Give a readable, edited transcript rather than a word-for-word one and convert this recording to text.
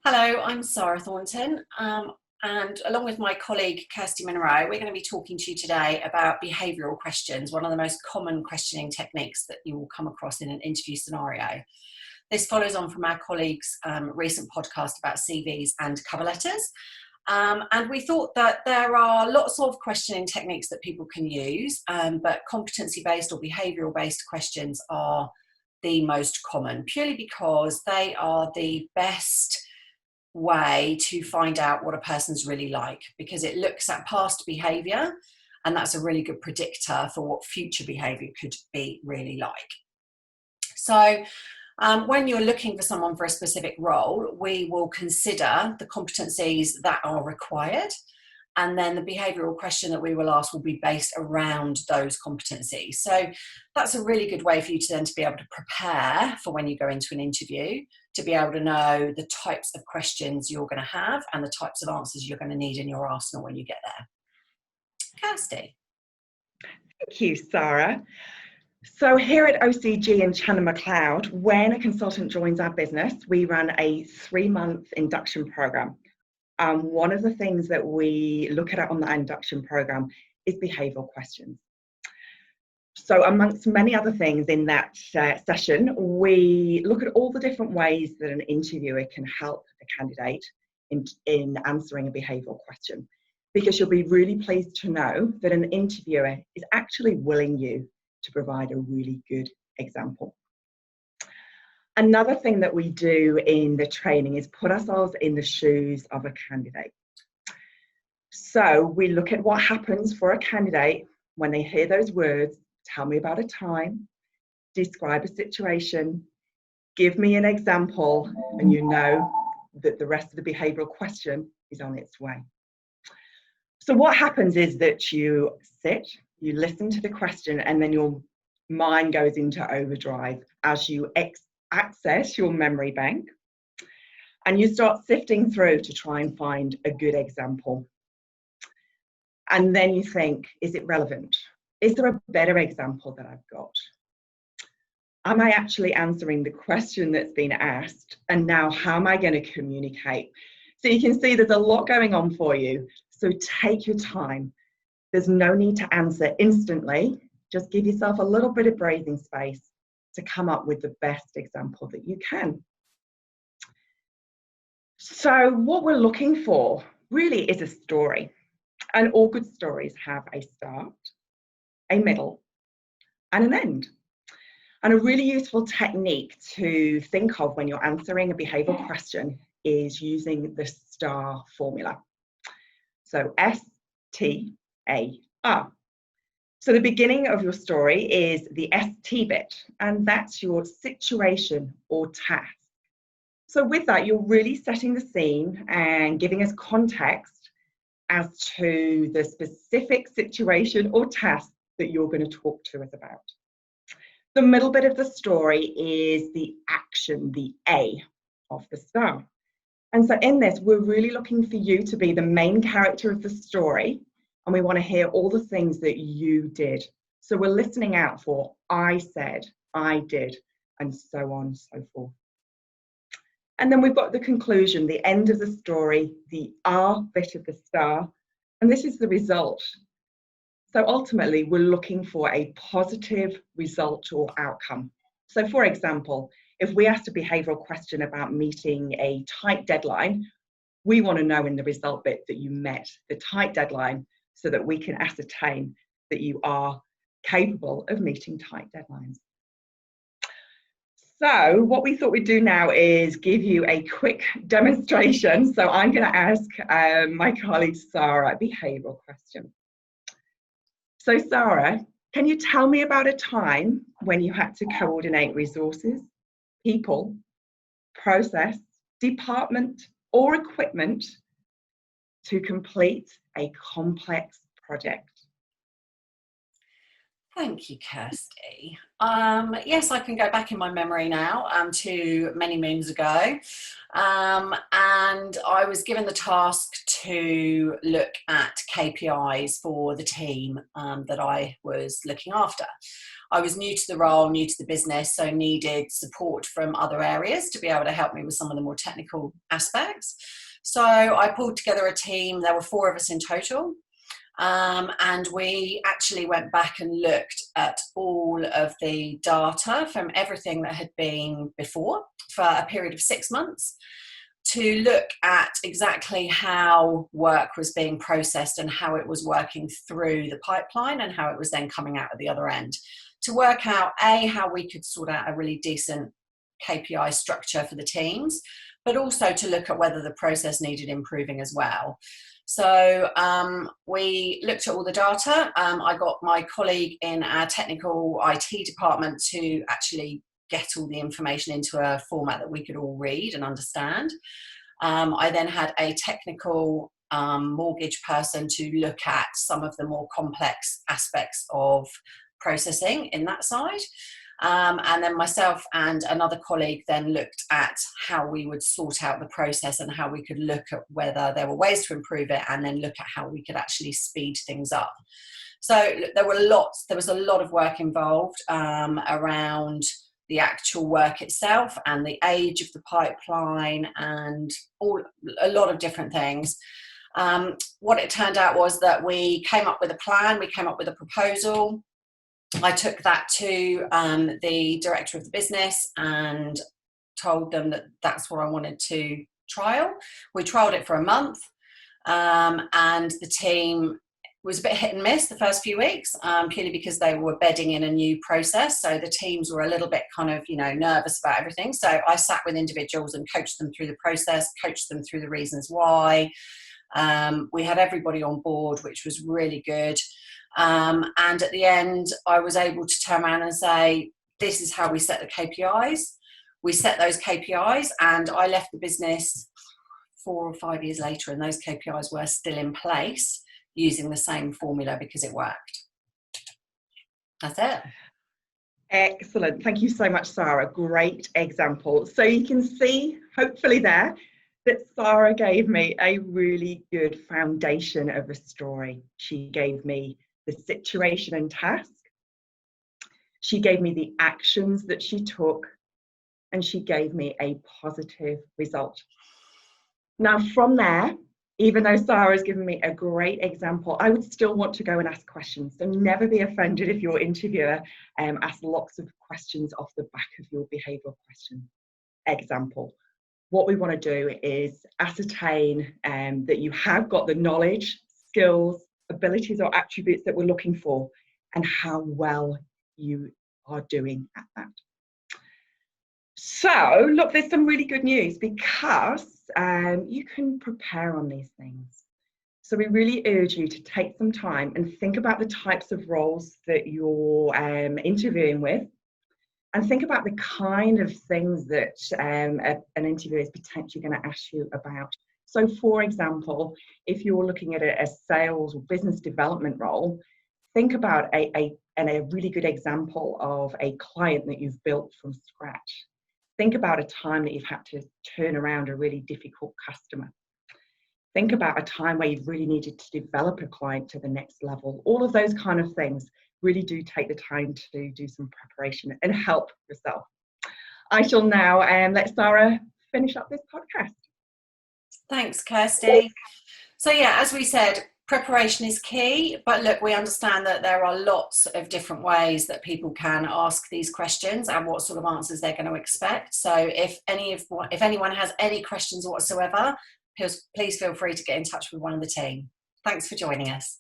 Hello, I'm Sarah Thornton, and along with my colleague Kirsty Monroe, we're going to be talking to you today about behavioural questions, one of the most common questioning techniques that you will come across in an interview scenario. This follows on from our colleague's recent podcast about CVs and cover letters. And we thought that there are lots of questioning techniques that people can use, but competency-based or behavioural-based questions are the most common, purely because they are the best way to find out what a person's really like, because it looks at past behaviour, and that's a really good predictor for what future behaviour could be really like. So when you're looking for someone for a specific role, we will consider the competencies that are required, and then the behavioural question that we will ask will be based around those competencies. So that's a really good way for you to then to be able to prepare for when you go into an interview, to be able to know the types of questions you're going to have and the types of answers you're going to need in your arsenal when you get there. Kirsty. Thank you, Sarah. So here at OCG in Chandler, Macleod, when a consultant joins our business, we run a 3-month induction program. One of the things that we look at on the induction program is behavioural questions. So amongst many other things in that session, we look at all the different ways that an interviewer can help a candidate in answering a behavioural question, because you'll be really pleased to know that an interviewer is actually willing you to provide a really good example. Another thing that we do in the training is put ourselves in the shoes of a candidate. So we look at what happens for a candidate when they hear those words: tell me about a time, describe a situation, give me an example, and you know that the rest of the behavioural question is on its way. So what happens is that you sit, you listen to the question, and then your mind goes into overdrive as you access your memory bank, and you start sifting through to try and find a good example. And then you think, is it relevant? Is there a better example that I've got? Am I actually answering the question that's been asked? And now how am I going to communicate? So you can see there's a lot going on for you. So take your time. There's no need to answer instantly. Just give yourself a little bit of breathing space to come up with the best example that you can. So what we're looking for really is a story. And all good stories have a start, a middle, and an end. And a really useful technique to think of when you're answering a behavioural question is using the STAR formula. So S-T-A-R. So the beginning of your story is the ST bit, and that's your situation or task. So with that, you're really setting the scene and giving us context as to the specific situation or task that you're going to talk to us about. The middle bit of the story is the action, the A of the STAR. And so in this, we're really looking for you to be the main character of the story, and we want to hear all the things that you did. So we're listening out for I said, I did, and so on and so forth. And then we've got the conclusion, the end of the story, the R bit of the STAR, and this is the result. So ultimately, we're looking for a positive result or outcome. So for example, if we asked a behavioural question about meeting a tight deadline, we want to know in the result bit that you met the tight deadline so that we can ascertain that you are capable of meeting tight deadlines. So what we thought we'd do now is give you a quick demonstration. So I'm going to ask my colleague Sarah a behavioural question. So Sarah, can you tell me about a time when you had to coordinate resources, people, process, department, or equipment to complete a complex project? Thank you, Kirsty. Yes, I can go back in my memory now to many moons ago. And I was given the task to look at KPIs for the team that I was looking after. I was new to the role, new to the business, so needed support from other areas to be able to help me with some of the more technical aspects. So I pulled together a team. There were 4 of us in total. And we actually went back and looked at all of the data from everything that had been before for a period of 6 months to look at exactly how work was being processed and how it was working through the pipeline and how it was then coming out at the other end, to work out how we could sort out a really decent KPI structure for the teams, but also to look at whether the process needed improving as well. So we looked at all the data. I got my colleague in our technical IT department to actually get all the information into a format that we could all read and understand. I then had a technical mortgage person to look at some of the more complex aspects of processing in that side. And then myself and another colleague then looked at how we would sort out the process and how we could look at whether there were ways to improve it, and then look at how we could actually speed things up. So there was a lot of work involved around the actual work itself and the age of the pipeline and a lot of different things. What it turned out was that we came up with a plan, we came up with a proposal. I took that to the director of the business and told them that that's what I wanted to trial. We trialed it for a month, and the team was a bit hit and miss the first few weeks, purely because they were bedding in a new process. So the teams were a little bit kind of, nervous about everything. So I sat with individuals and coached them through the process, coached them through the reasons why. We had everybody on board, which was really good. And at the end, I was able to turn around and say, this is how we set the KPIs. We set those KPIs, and I left the business 4 or 5 years later, and those KPIs were still in place using the same formula because it worked. That's it. Excellent. Thank you so much, Sarah. Great example. So you can see, hopefully there, that Sarah gave me a really good foundation of a story. She gave me the situation and task. She gave me the actions that she took, and she gave me a positive result. Now, from there, even though Sarah's given me a great example, I would still want to go and ask questions. So never be offended if your interviewer asks lots of questions off the back of your behavioural question example. What we want to do is ascertain that you have got the knowledge, skills, abilities or attributes that we're looking for, and how well you are doing at that. So look, there's some really good news because you can prepare on these things. So we really urge you to take some time and think about the types of roles that you're interviewing with, and think about the kind of things that an interviewer is potentially going to ask you about. So for example, if you're looking at a sales or business development role, think about a really good example of a client that you've built from scratch. Think about a time that you've had to turn around a really difficult customer. Think about a time where you've really needed to develop a client to the next level. All of those kind of things really do take the time to do some preparation and help yourself. I shall now let Sarah finish up this podcast. Thanks, Kirsty. So yeah, as we said, preparation is key, but look, we understand that there are lots of different ways that people can ask these questions and what sort of answers they're going to expect. So if anyone has any questions whatsoever, please feel free to get in touch with one of the team. Thanks for joining us.